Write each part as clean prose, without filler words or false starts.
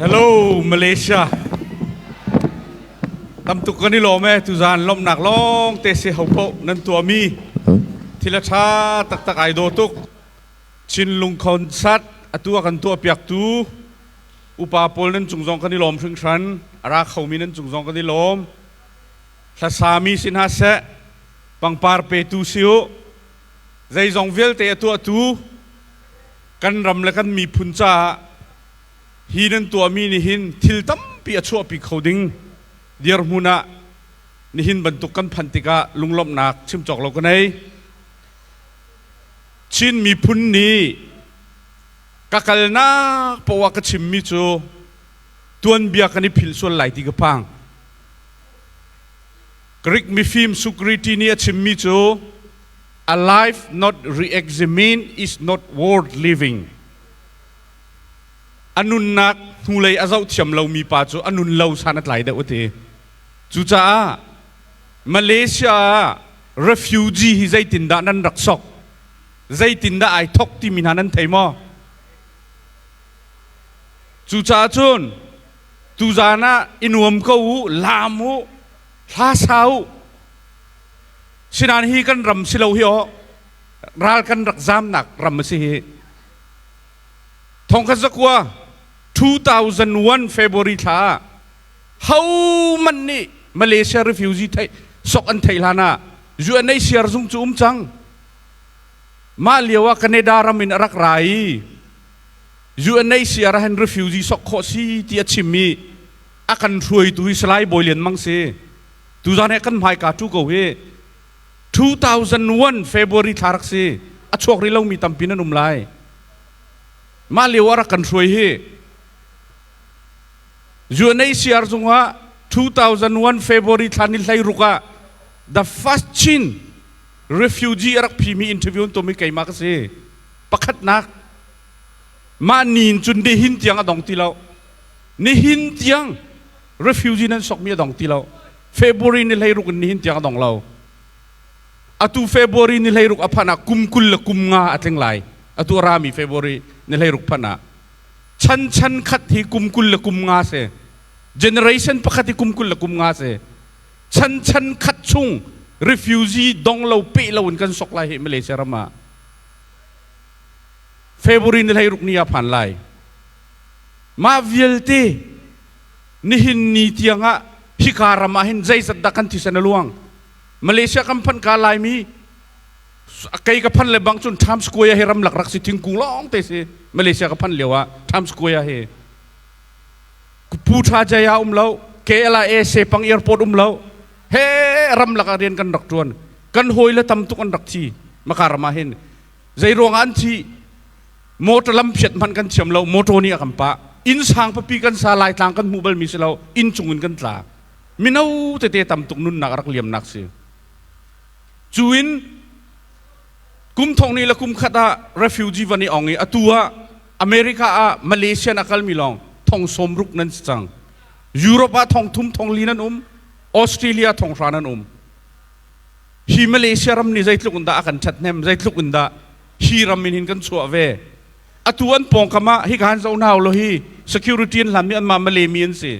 Hello Malaysia ตำตุกกันนี่โลแม่ทุจานลมหนักลงเตะเสียหัวโปนั่นตัวมีทีละชาตักไอโดตุกชินลุงคอนซัดตัวกันตัวเปียกตูอุปาปอลนั่นจุงจงกันนี่ลมถึงฉันรักเขามีนั่นจุงจงกันนี่ลมถ้าสามีสินหาเสะปังปาร์เปตูซิโอใจจงเวลเตะตัวตูกันรำและกันมีพุนจ่าฮีนั่นตัวมีนี่หินทิลตั้มปีอัชัวปีเขาดิ้งเดียร์มุนะนี่หินบรรทุกกันพันติกะลุงลมหนักชิมจอกเรากันไหนชินมีพุนนี้กักลนักปวากชิมมิจูตัวนเบียกันนี่พิลส่วนไหลติกพังกริกมีฟิล์มสุกรีตินี่ชิมมิจู a life not re-examined is not worth livingอันนุนนักทุเลยอาเจ้าเทียมเรามีป่าจูอันนุนเราสานัดไหลเด็กทีจูจ้ามาเลเซีย refugee ที่ใจตินดานั้นรักษกใจตินดาไอทอกที่มินานั้นไทยมั้งจูจ้าจุนตูจานะอินวมเขาลามูลาสาวสินันฮีกันรำสิเลวเหี่ยวรักกันรักจามหนักรำสิเฮทองคัสกัว2001 February ท่าเฮามันนี่มาเลเซีย refugee ไทยสกอันไทยลานะยูเอ็นไอซีอาร์ซุงจุ่มจังมาเลียวว่าแคนาดารามินรักไรยูเอ็นไอซีอาร์เห็น refugee สกข้อซีที่อาชิมีอากันช่วยตุยสไลด์บอยเลียนมังเซตุจานให้กันหมายกาทุกเอาเฮ2001 February ท่ารักเซอาช่วงนี้เรามีตั้มปีนั้นไลมาเลียวว่ารักกันช่วยเฮยูเอ็นไอซีอาร์ซุงว่า2001 February ท่านิลไลรุกะ the first chin refugee รักพีมีอินเทอร์วิวตัวมีไก่มากเสียประคัดนักมานีนจุนได้หินเตียงอดองตีเรานี่หินเตียง refugee นั้นสกมีอดองตีเรา February นิลไลรุกนี่หินเตียงอดองเราอตุ February นิลไลรุกอภันะกุมกุลละกุมงาอัดเล็งไหลอตุรามี February นิลไลรุกพนะฉันขัดที่กุมกุลละกุมงาเสgeneration ประคัดที่กุมกุลละกุมงาเสฉันขัดชุ่ง refugee ดองเราเปะเราเหมือนกันสกไลเหมาเลเซียรามาเฟบรุยนี่ให้รุกนี้ผ่านไลมาเวลเตนี่หินนี่เตียงะฮิการามาหินใจสัตดักันที่สนลวงมาเลเซียกำพันกาลายมีไกลกับพันเลยบางจุนทามสกวยเฮรัมหลักรักสิทิ้งกุงล้องเตสิมาเลเซียกับพันเลียวะทามสกวยเฮพูดชาใจยาเราKLIA เซปังแอร์พอร์ตเราเฮรำหลักเรียนกันรักจวนกันหอยและทำทุกอันรักทีมาการมาเห็นใจรวงอันที่โมตลำเพียดมันกันเชื่อมเราโมโตนี่กันปะอินสังพปีกันสาลายทางกันมูเบลมีเสเราอินจุงเงินกันตามินาเตะทำทุกนุ่นนักรักเลียมนักเสียจูอินกุมทองนี่ละกุมขัด refugee วันนี้อ่องนี่ตัวอเมริกามาเลเซียนักลมีลองทองสมรุกนั้นจังยุโรปทองทุ่มทองลีนันออสเตรเลียทองฟรานันฮิมาเลเซียรำนี่ใจลุกอุนดาอันชัดเนมใจลุกอุนดาฮิรำมินหินกันชัวเวอตัวอันปองกามาฮิการเจ้าหน้าโลฮี security หลังนี้อันมาเลมีนสิ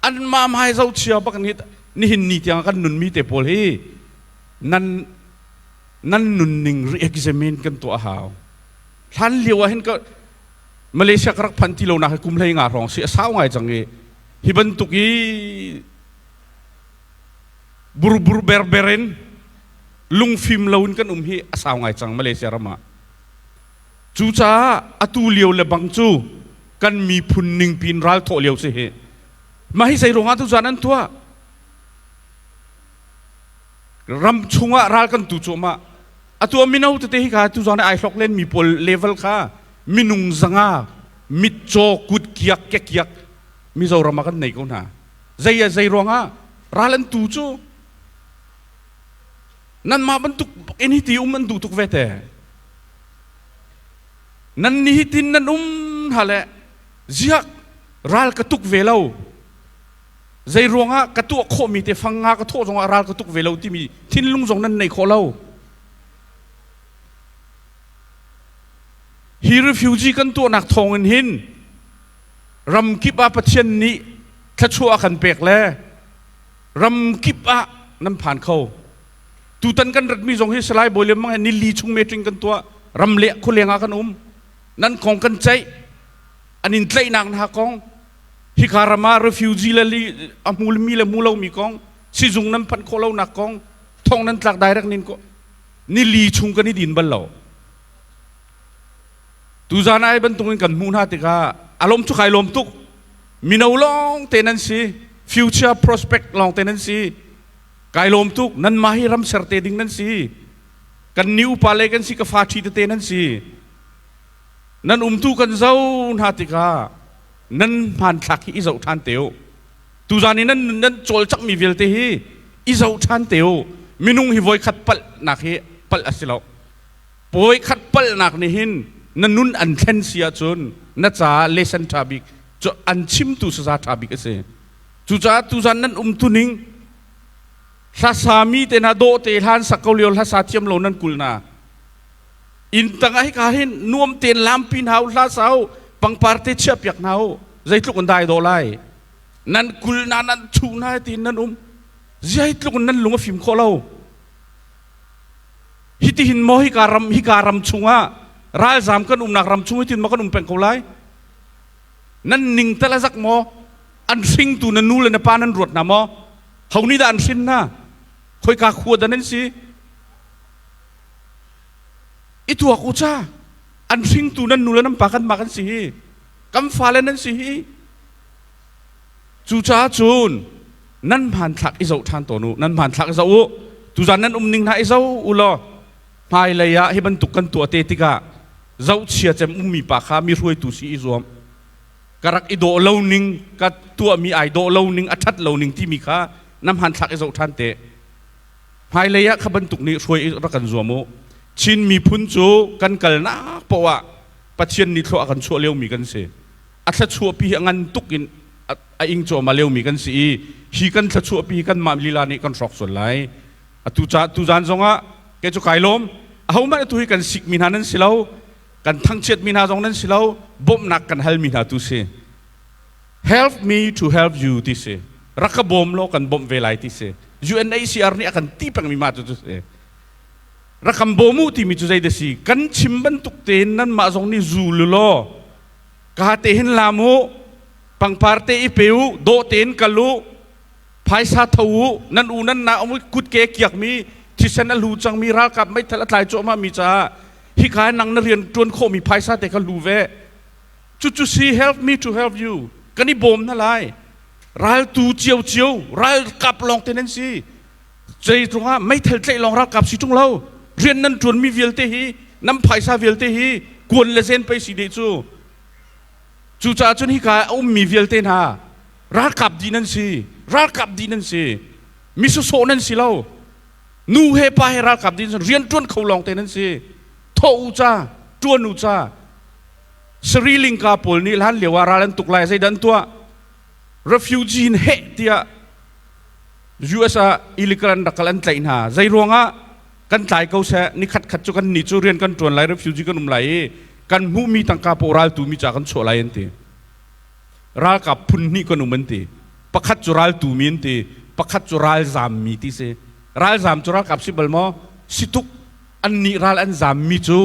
อันมาไม่เจ้าเชียวปักนี้นี่หินนี่ที่กันนุนมีเตปอลฮีนั่นนุนหนึ่ง re-examine กันตัวหาวท่านเลี้ยวเห็นก็มาเลเซียกรักพันที่เราหนักกุมเลยงารองเสียสาวไงจังเงฮิบันตุกีบรูเบอร์เบรนลุงฟิล์มลาวนกันฮิสาวไงจังมาเลเซียรามาจูจ้าอตูเลียวเลบังจูกันมีพุนหนึ่งปีนรัลโตเลียวสิเฮมาให้ใส่โรงงานทุกจานั้นตัวรำชงะรัลกันตุจมาอตัวมินาอุตเตหิกาทุกจานไอฮอกเลนมีพอลเลเวลค่ะมินุงสังามิดโจกุดเกียกเกียกมิจารามากันไหนก็น่ะใจรองอ่ะรัลันตูจูนั่นมาบรรทุกเอ็นฮิติมันดูทุกเวทนั่นนิฮิตินนั่นฮะเลยจิฮักรัลกระตุกเวลาใจรองอ่ะกระตุกโคมีแต่ฟังงากระโทษจงรัลกระตุกเวลาที่มีทิ้นลุงจงนั่นในโคเราฮีรีฟิวจีกันตัวหนักทองเงินหิน รำกิบอาปะเชียนนี้ถ้าชัวขันเปกแล้วรำกิบอานั่นผ่านเขาตูตันกันรัดมีสองที่สลายบอยเลยมั้งนิลีชุงเมตริงกันตัวรำเละคนเลี้ยงอากันนั่นของกันใจอันนี้ใจนางหากองฮิคารามา refugee ละลีอามูลมีละมูลเอามีกองสิจุงนั้นพันโคเล่านักกองท้องนั้นหลักได้รักนินก็นิลีชุงกันนี่ดินบัลลาตูจานายบันตุงกันมูนาติกาอารมณ์ทุกข์อารมณ์ทุกมีนาวลองเทนันซี future prospect ลองเทนันซีกายลมทุกนั้นมาให้รำเสร์เตดิ้งนั้นสิกันนิวปาเลกันสิกฟ้าชีเตนั้นสินั้นทุกกันเจ้านาติกานั้นผ่านทักอิเจ้าทันเตียวตูจานี่นั้นโจลจักมีเวลเตฮีอิเจ้าทันเตียวมินุงฮิวอยขัดปัลนักเฮปัลอสิลาวปอยขัดปัลนักนี่หินนั้นนุนอันเทนเซียจนนัดจ้าเลสันทาบิกจอันชิมตุสซาทาบิกเสตูจานนั้นตุนิงถ้าสามีเตนาโดเตทันสักเกลียวถ้าสาเทียมเหล่านั้นกุลนาอินตั้งให้การเห็นนวมเตียนลามปีนหาวลาสาวปังปาร์ติเชียบอยากหนาวใจทุกคนได้โดไลนั่นกุลนานั้นชูนาตีนนั้นใจทุกคนนั้นหลงฟิมโคเล่าฮิติหินโมฮิการำชุงะรายสามกันนักรำชุงฮิตินมากันเป็นเขาไลนั่นนิ่งแต่ละสักโมอันซิงตูนันนูเลยนะปานันรวดนะโมเขานี่ด่านสินนะคอยกาขวดนั่นสิอีตัวกูจ้าอันซิงตูนันนูเลยน้ำปากันมากันสิกำฟ้าเลยนั่นสิจูจ้าจูนนั่นผ่านทักอิเจ้าทานตัวนู้นั่นผ่านทักอิเจ้าตูจานนั้นนิ่งนะอิเจ้าอุลอพายเลยะให้บรรทุกกันตัวเตติกาเจ้าเชียร์จะมีปากขามีรวยตุสีอิจวมกรักอิโดเล่านิ่งกับตัวมีไอโดเล่านิ่งอัดเล่านิ่งที่มีค่าน้ำหันทักไอ้เจ้าท่านเตะภายเลยะขบันตุกนี้ช่วยรักกันจัวโมชินมีพุนจูกันกันนะเพราะว่าปัจเจียนนี้เขาอากันชัวเลี้ยวมีกันเสียอัศชัวปีงันตุกินอิงจัวมาเลี้ยวมีกันสิฮีกันอัศชัวปีกันมาลีลานี่กันสอกส่วนไรตุจานจงะแกจะขายลมเอามาตุยกันสิกมินานั้นสิเรากันทั้งเจ็ดมินาจงนั้นสิเราบ่มนักกันเฮลมินาตุเส help me to help you ที่เสรักบอมโลกันบอมเวลาที่เส UNHCR นี่akan tipang mi matu tu se rakam bomu ti mi tu zai desi kan chimban tuk ten nan ma zong ni zululo ka te hin lamu pang parte i peu do ten kalu phai sa thau nan u nan na amu kut ke kiak mi thi san lu chang mi ra kap mai thala tlai cho ma mi cha hi khai nang na rian tuan kho mi phai sa te ka lu ve chu si help me to help you kani bom na lai rải tu chiều rải cặp lòng tên nên gì dây trung á mấy thằng chạy lòng ra cặp xí trung lâu riêng nên chuẩn mi việt thế hi năm phải sa việt thế hi quần là gen phải xí để chú cha chuẩn hi cả ông mi việt tên ha ra cặp đi nên gì mi số nên xí lâu nu he pa he ra cặp đi riêng chuẩn khâu lòng tên nên gì thâu cha chuẩn u cha Sri Lanka pol ni lan lewa ra lan tuk lai sai dan tua refugee in he tia USA illegal dakalan tlain ha zai ronga kan tlai kau se ni khat chu kan ni chu rian kan tron lai refugee kan lai kan mu mi tangka poral tu mi cha kan cho lai ente ral ka phun ni kan umante pakhat chu ral tu mi ente pakhat chu ral zam mi ti se ral zam chu ral kap si balmo situk an ni ral an zam mi chu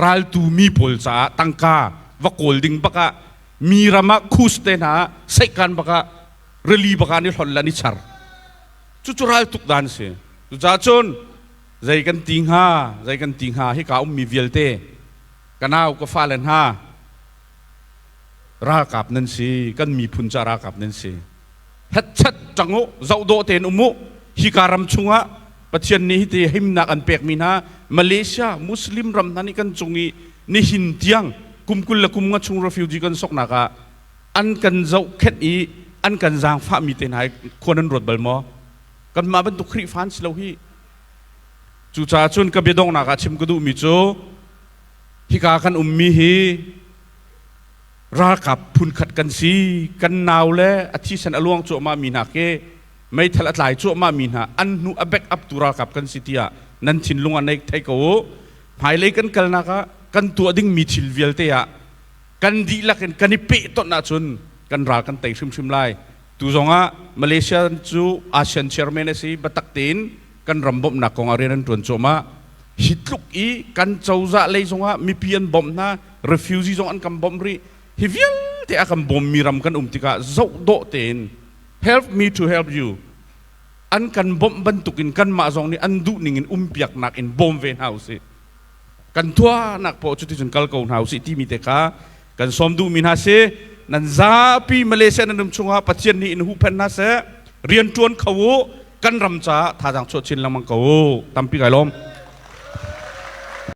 ral tu mi pol cha tangka wa kolding baka mirama khusten ha saikan baka reli baka ni holla ni char chuchural tuk dan se tu cha chon zai kan ting ha hi ka mi vielte kanau ko falen ha ra kap nan si kan mi phun cha ra kap nan si hat chat chango zau do ten umu hi karam chunga pathian ni te himna kan pek min ha Malaysia Muslim ram nani kan chungi ni hin tiang kumkul la kum nga chung refugee kan sok naka an kan zau khet i an kan jang fa mi ten hai khonan rot bal mo kan ma ban tu khri fan slo hi chu cha chun ka bedong naka chim ku du mi chu hi ka kan ummi hi ra kap phun khat kan si kan naw le athi san along chu ma mi na ke mai thalat lai chu ma mi na an nu a back up tu ra kap kan si tia nan thin lung an nei thai ko phai le kan kal naka kan tua ding mi thil vial te ya kan di la kan pe to na chun กันรักกันเตะชิมไล่ตูจงอ่ะมาเลเซียจูอาเซียนเชอร์แมนสิบัตักตินกันรำบมนักของอารีนันตวนโจมาฮิตลุกอีกันเจ้าจะเลยจงอ่ะมีเพียนบอมนะ refugee จงอันกันบอมรีฮิวิลที่อากันบอมมีรำกันติกาเจ้าโดเตน help me to help you อันกันบอมบรรทุกินกันมาจงนี่อันดูนิ่งเปียกนักอินบอมเวนเฮาส์กันทัวนักพอจุดที่จนกัลกอนเฮาส์ที่มีเตกากันสมดูมินฮาเซนันซาปีมาเลเซียนันนุ่มชงฮาปัจเจนี่อินหูเพนนาเซเรียนจวนเขากันรำจ้าท่าทางชดชินละมังเขาตั้มปีไก่ลม